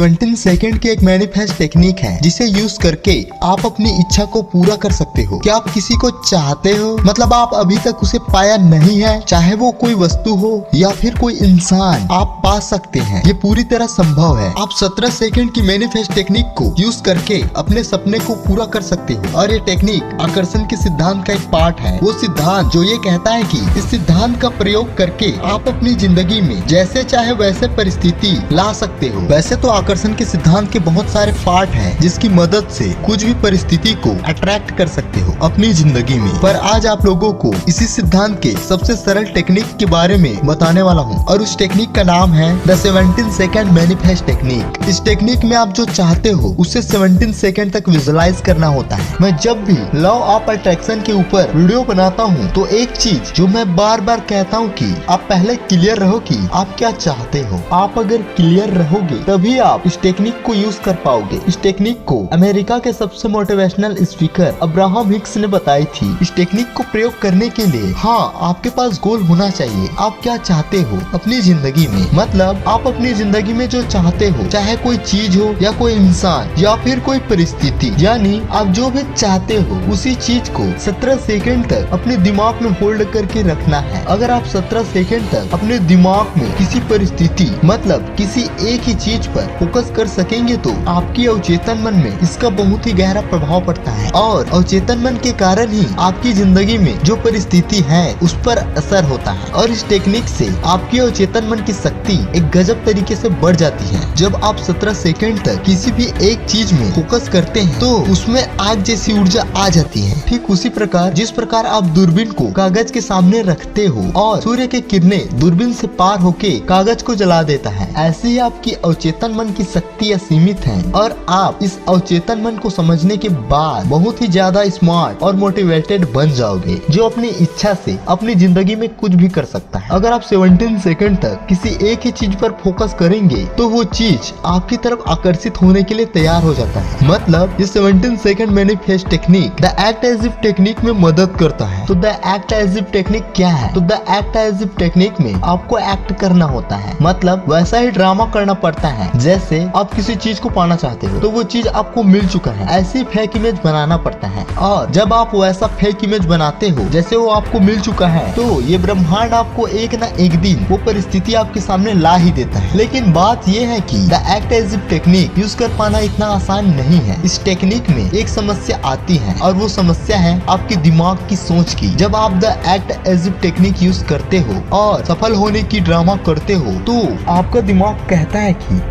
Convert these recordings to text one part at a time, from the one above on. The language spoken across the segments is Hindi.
17 सेकंड की एक मैनिफेस्ट टेक्निक है जिसे यूज करके आप अपनी इच्छा को पूरा कर सकते हो। क्या आप किसी को चाहते हो, मतलब आप अभी तक उसे पाया नहीं है, चाहे वो कोई वस्तु हो या फिर कोई इंसान, आप पा सकते हैं। ये पूरी तरह संभव है। आप 17 सेकंड की मैनिफेस्ट टेक्निक को यूज करके अपने सपने को पूरा कर सकते हो। और ये टेक्निक आकर्षण के सिद्धांत का एक पार्ट है। वो सिद्धांत जो ये कहता है कि इस सिद्धांत का प्रयोग करके आप अपनी जिंदगी में जैसे चाहे वैसे परिस्थिति ला सकते हो। वैसे तो आकर्षण के सिद्धांत के बहुत सारे पार्ट हैं जिसकी मदद से कुछ भी परिस्थिति को अट्रैक्ट कर सकते हो अपनी जिंदगी में, पर आज आप लोगों को इसी सिद्धांत के सबसे सरल टेक्निक के बारे में बताने वाला हूँ। और उस टेक्निक का नाम है द 17 सेकंड मैनिफेस्ट टेक्निक। इस टेक्निक में आप जो चाहते हो उसे 17 सेकंड तक विजुअलाइज करना होता है। मैं जब भी लॉ ऑफ अट्रैक्शन के ऊपर वीडियो बनाता हूँ तो एक चीज जो मैं बार बार कहता हूँ कि आप पहले क्लियर रहो कि आप क्या चाहते हो। आप अगर क्लियर रहोगे तभी आप इस टेक्निक को यूज कर पाओगे। इस टेक्निक को अमेरिका के सबसे मोटिवेशनल स्पीकर अब्राहम हिक्स ने बताई थी। इस टेक्निक को प्रयोग करने के लिए आपके पास गोल होना चाहिए। आप क्या चाहते हो अपनी जिंदगी में, मतलब आप अपनी जिंदगी में जो चाहते हो, चाहे कोई चीज हो या कोई इंसान या फिर कोई परिस्थिति, यानी आप जो भी चाहते हो उसी चीज को 17 सेकंड तक अपने दिमाग में होल्ड करके रखना है। अगर आप 17 सेकंड तक अपने दिमाग में किसी परिस्थिति, मतलब किसी एक ही चीज पर फोकस कर सकेंगे तो आपकी अवचेतन मन में इसका बहुत ही गहरा प्रभाव पड़ता है और अवचेतन मन के कारण ही आपकी जिंदगी में जो परिस्थिति है उस पर असर होता है। और इस टेक्निक से आपकी अवचेतन मन की शक्ति एक गजब तरीके से बढ़ जाती है। जब आप 17 सेकंड तक किसी भी एक चीज में फोकस करते हैं तो उसमें आग जैसी ऊर्जा आ जाती है। ठीक उसी प्रकार जिस प्रकार आप दूरबीन को कागज के सामने रखते हो और सूर्य की किरणें दूरबीन से पार होके कागज को जला देता है, ऐसे ही आपकी अवचेतन मन की शक्ति असीमित है। और आप इस अवचेतन मन को समझने के बाद बहुत ही ज्यादा स्मार्ट और मोटिवेटेड बन जाओगे, जो अपनी इच्छा से अपनी जिंदगी में कुछ भी कर सकता है। अगर आप 17 सेकंड तक किसी एक ही चीज पर फोकस करेंगे तो वो चीज आपकी तरफ आकर्षित होने के लिए तैयार हो जाता है। मतलब ये 17 second manifest technique the act as if technique में मदद करता है। तो the act as if technique क्या है? तो the act as if technique में आपको एक्ट करना होता है, मतलब वैसा ही ड्रामा करना पड़ता है जैसे आप किसी चीज को पाना चाहते हो तो वो चीज आपको मिल चुका है, ऐसी फेक इमेज बनाना पड़ता है। और जब आप वैसा फेक इमेज बनाते हो जैसे वो आपको मिल चुका है तो ये ब्रह्मांड आपको एक ना एक दिन वो परिस्थिति आपके सामने ला ही देता है। लेकिन बात ये है कि the act as if technique use कर पाना इतना आसान नहीं है। इस टेक्निक में एक समस्या आती है और वो समस्या है आपके दिमाग की सोच की। जब आप the act as if technique use करते हो और सफल होने की ड्रामा करते हो तो आपका दिमाग कहता है कि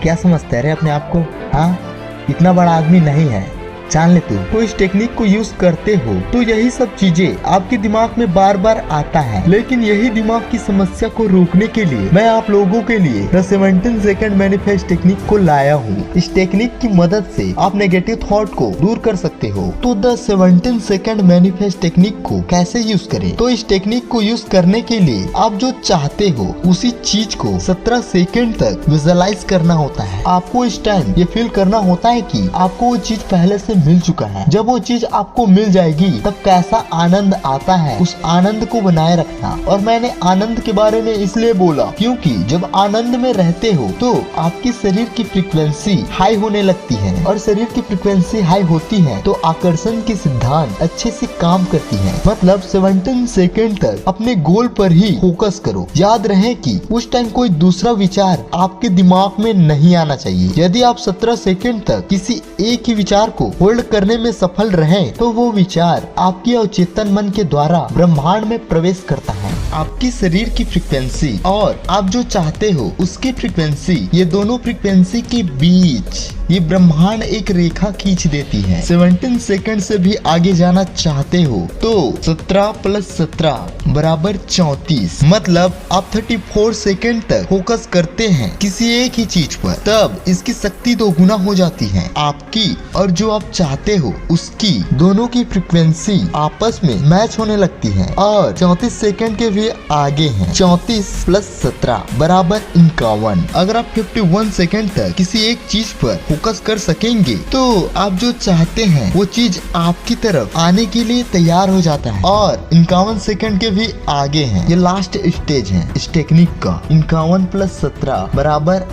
क्या समझते है रे अपने आप को, इतना बड़ा आदमी नहीं है, जान ले तू। तो इस टेक्निक को यूज करते हो तो यही सब चीजें आपके दिमाग में बार बार आता है। लेकिन यही दिमाग की समस्या को रोकने के लिए मैं आप लोगों के लिए द 17 सेकंड मैनिफेस्ट टेक्निक को लाया हूँ। इस टेक्निक की मदद से आप नेगेटिव थॉट को दूर कर सकते हो। तो द 17 सेकंड मैनिफेस्ट टेक्निक को कैसे यूज करें? तो इस टेक्निक को यूज करने के लिए आप जो चाहते हो उसी चीज को 17 सेकंड तक विजुअलाइज करना होता है। आपको इस टाइम ये फील करना होता है कि आपको वो चीज पहले से मिल चुका है। जब वो चीज आपको मिल जाएगी तब कैसा आनंद आता है, उस आनंद को बनाए रखना। और मैंने आनंद के बारे में इसलिए बोला क्योंकि जब आनंद में रहते हो तो आपकी शरीर की फ्रीक्वेंसी हाई होने लगती है और शरीर की फ्रीक्वेंसी हाई होती है तो आकर्षण के सिद्धांत अच्छे से काम करती है। मतलब 17 सेकंड तक अपने गोल पर ही फोकस करो। याद रहे कि उस टाइम कोई दूसरा विचार आपके दिमाग में नहीं आना चाहिए। यदि आप 17 सेकंड तक किसी एक ही विचार को होल्ड करने में सफल रहे तो वो विचार आपकी अवचेतन मन के द्वारा ब्रह्मांड में प्रवेश करता है। आपकी शरीर की फ्रीक्वेंसी और आप जो चाहते हो उसकी फ्रीक्वेंसी, ये दोनों फ्रीक्वेंसी के बीच ये ब्रह्मांड एक रेखा खींच देती है। 17 सेकंड से भी आगे जाना चाहते हो तो 17 + 17 = 34। मतलब आप 34 सेकंड तक फोकस करते हैं किसी एक ही चीज पर, तब इसकी शक्ति 2 गुना हो जाती है। आपकी और जो आप चाहते हो उसकी दोनों की फ्रीक्वेंसी आपस में मैच होने लगती है और 34 सेकंड के भी आगे हैं। 34 + 17 = 51। अगर आप 51 सेकंड तक किसी एक चीज पर फोकस कर सकेंगे तो आप जो चाहते हैं वो चीज आपकी तरफ आने के लिए तैयार हो जाता है। और 51 सेकंड के भी आगे हैं, ये लास्ट स्टेज है इस टेक्निक का। 51 + 17 =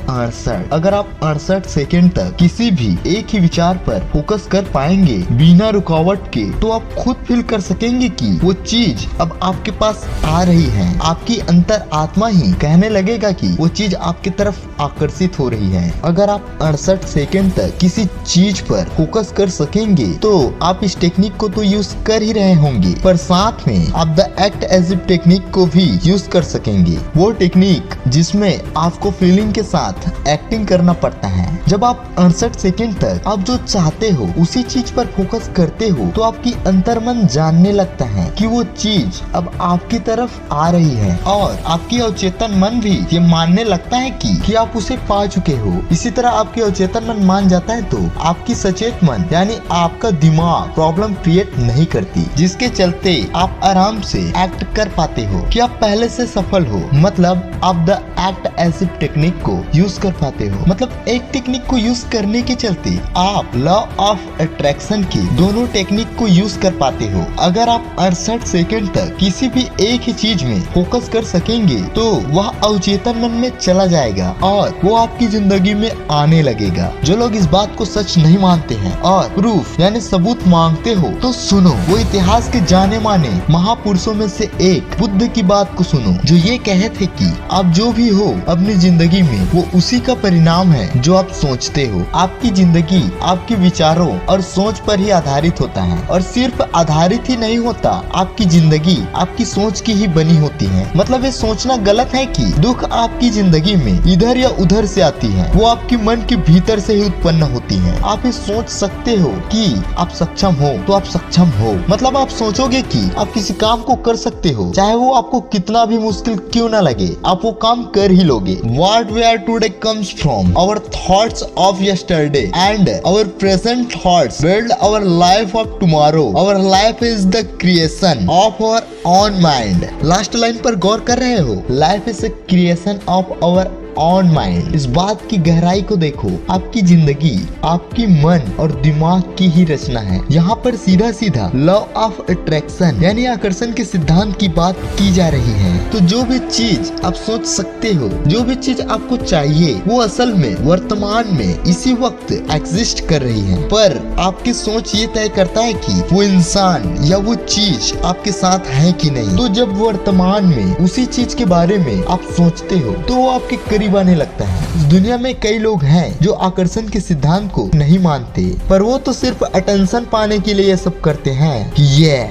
68। अगर आप 68 सेकंड तक किसी भी एक ही विचार पर फोकस कर पाएंगे बिना रुकावट के, तो आप खुद फील कर सकेंगे कि वो चीज अब आपके पास आ रही है। आपकी अंतर आत्मा ही कहने लगेगा कि वो चीज आपकी तरफ आकर्षित हो रही है। अगर आप 68 सेकंड तक किसी चीज पर फोकस कर सकेंगे तो आप इस टेक्निक को तो यूज कर ही रहे होंगे, पर साथ में आप the act as if technique को भी यूज कर सकेंगे। वो टेक्निक जिसमें आपको फीलिंग के साथ एक्टिंग करना पड़ता है। जब आप 68 सेकंड तक आप जो चाहते हो उसी चीज पर फोकस करते हो तो आपकी अंतर्मन जानने लगता है कि वो चीज अब आपकी तरफ आ रही है, और आपकी अवचेतन मन भी ये मानने लगता है कि आप उसे पा चुके हो। इसी तरह आपकी अवचेतन मन मान जाता है तो आपकी सचेत मन यानी आपका दिमाग प्रॉब्लम क्रिएट नहीं करती, जिसके चलते आप आराम से एक्ट कर पाते हो कि आप पहले से सफल हो। मतलब आप the act as if technique को यूज कर पाते हो। मतलब एक टेक्निक को यूज करने के चलते आप लॉ ऑफ अट्रैक्शन की दोनों टेक्निक को यूज कर पाते हो। अगर आप 68 सेकंड तक किसी भी एक ही चीज में फोकस कर सकेंगे तो वह अवचेतन मन में चला जाएगा और वो आपकी जिंदगी में आने लगेगा। जो लोग इस बात को सच नहीं मानते हैं और प्रूफ यानी सबूत मांगते हो तो सुनो, वो इतिहास के जाने माने महापुरुषों में से एक बुद्ध की बात को सुनो, जो ये कहे थे कि आप जो भी हो अपनी जिंदगी में वो उसी का परिणाम है जो आप सोचते हो। आपकी जिंदगी आपके विचारों और सोच पर ही आधारित होता है, और सिर्फ आधारित ही नहीं होता, आपकी जिंदगी आपकी सोच की ही बनी होती है। मतलब ये सोचना गलत है कि दुख आपकी जिंदगी में इधर या उधर से आती है, वो आपके मन के भीतर से ही उत्पन्न होती है। आप ये सोच सकते हो कि आप सक्षम हो तो आप सक्षम हो। मतलब आप सोचोगे कि आप किसी काम को कर सकते हो, चाहे वो आपको कितना भी मुश्किल क्यों ना लगे, आप वो काम कर ही लोगे। What we are today comes from our thoughts of yesterday and our present thoughts build our life of tomorrow. Our life is the creation of our own mind. Last line पर गौर कर रहे हो? Life is a creation of our on mind. इस बात की गहराई को देखो, आपकी जिंदगी आपकी मन और दिमाग की ही रचना है। यहाँ पर सीधा सीधा लॉ ऑफ अट्रैक्शन यानी आकर्षण के सिद्धांत की बात की जा रही है। तो जो भी चीज आप सोच सकते हो, जो भी चीज आपको चाहिए, वो असल में वर्तमान में इसी वक्त एग्जिस्ट कर रही है, पर आपकी सोच ये तय करता है कि वो इंसान या वो चीज आपके साथ है कि नहीं। तो जब वर्तमान में उसी चीज के बारे में आप सोचते हो तो वो आपके करीब आने लगता है। इस दुनिया में कई लोग हैं जो आकर्षण के सिद्धांत को नहीं मानते, पर वो तो सिर्फ अटेंशन पाने के लिए ये सब करते हैं कि ये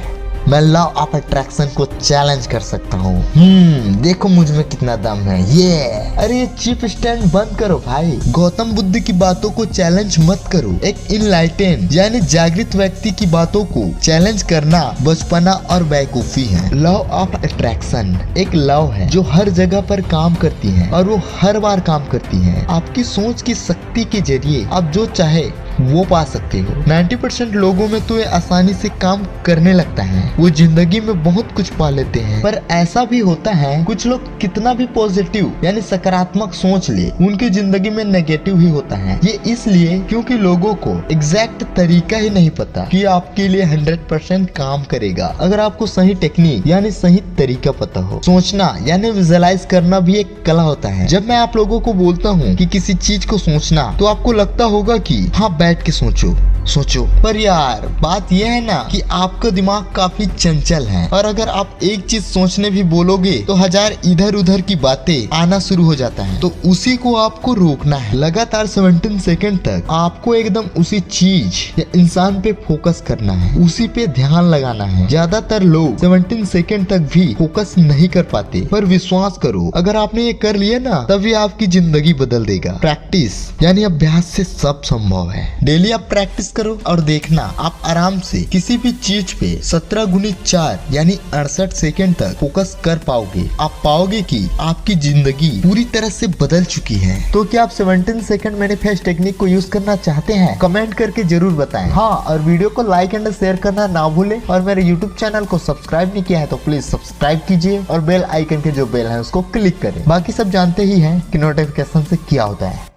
मैं लॉ ऑफ अट्रैक्शन को चैलेंज कर सकता हूँ। देखो मुझ में कितना दम है। ये अरे ये चीप स्टैंड बंद करो भाई। गौतम बुद्ध की बातों को चैलेंज मत करो। एक इनलाइटेन यानी जागृत व्यक्ति की बातों को चैलेंज करना बचपना और बेवकूफी है। लॉ ऑफ अट्रैक्शन एक लॉ है जो हर जगह पर काम करती है और वो हर बार काम करती है। आपकी सोच की शक्ति के जरिए आप जो चाहे वो पा सकते हो। 90% लोगों में तो ये आसानी से काम करने लगता है, वो जिंदगी में बहुत कुछ पा लेते हैं। पर ऐसा भी होता है कुछ लोग कितना भी पॉजिटिव यानी सकारात्मक सोच ले, उनकी जिंदगी में नेगेटिव ही होता है। ये इसलिए क्योंकि लोगों को एग्जैक्ट तरीका ही नहीं पता कि आपके लिए 100% काम करेगा। अगर आपको सही टेक्निक यानी सही तरीका पता हो। सोचना यानी विजुअलाइज करना भी एक कला होता है। जब मैं आप लोगों को बोलता हूँ कि किसी चीज को सोचना, तो आपको लगता होगा कि हाँ बैठ के सोचो, पर यार बात यह है ना कि आपका दिमाग काफी चंचल है, और अगर आप एक चीज सोचने भी बोलोगे तो 1000 इधर उधर की बातें आना शुरू हो जाता है। तो उसी को आपको रोकना है। लगातार 17 सेकंड तक आपको एकदम उसी चीज या इंसान पे फोकस करना है, उसी पे ध्यान लगाना है। ज्यादातर लोग 17 सेकंड तक भी फोकस नहीं कर पाते, पर विश्वास करो अगर आपने ये कर लिया ना, तभी आपकी जिंदगी बदल देगा। प्रैक्टिस यानी अभ्यास से सब संभव है। डेली आप प्रैक्टिस करो और देखना आप आराम से किसी भी चीज पे 17x4 यानी 68 सेकंड तक फोकस कर पाओगे। आप पाओगे कि आपकी जिंदगी पूरी तरह से बदल चुकी है। तो क्या आप 17 सेकंड मैनिफेस्ट टेक्निक को यूज करना चाहते हैं? कमेंट करके जरूर बताएं। हाँ, और वीडियो को लाइक एंड शेयर करना ना भूलें, और मेरे यूट्यूब चैनल को सब्सक्राइब नहीं किया है तो प्लीज सब्सक्राइब कीजिए और बेल आइकन के जो बेल है उसको क्लिक करें। बाकी सब जानते ही हैं कि नोटिफिकेशन से क्या होता है।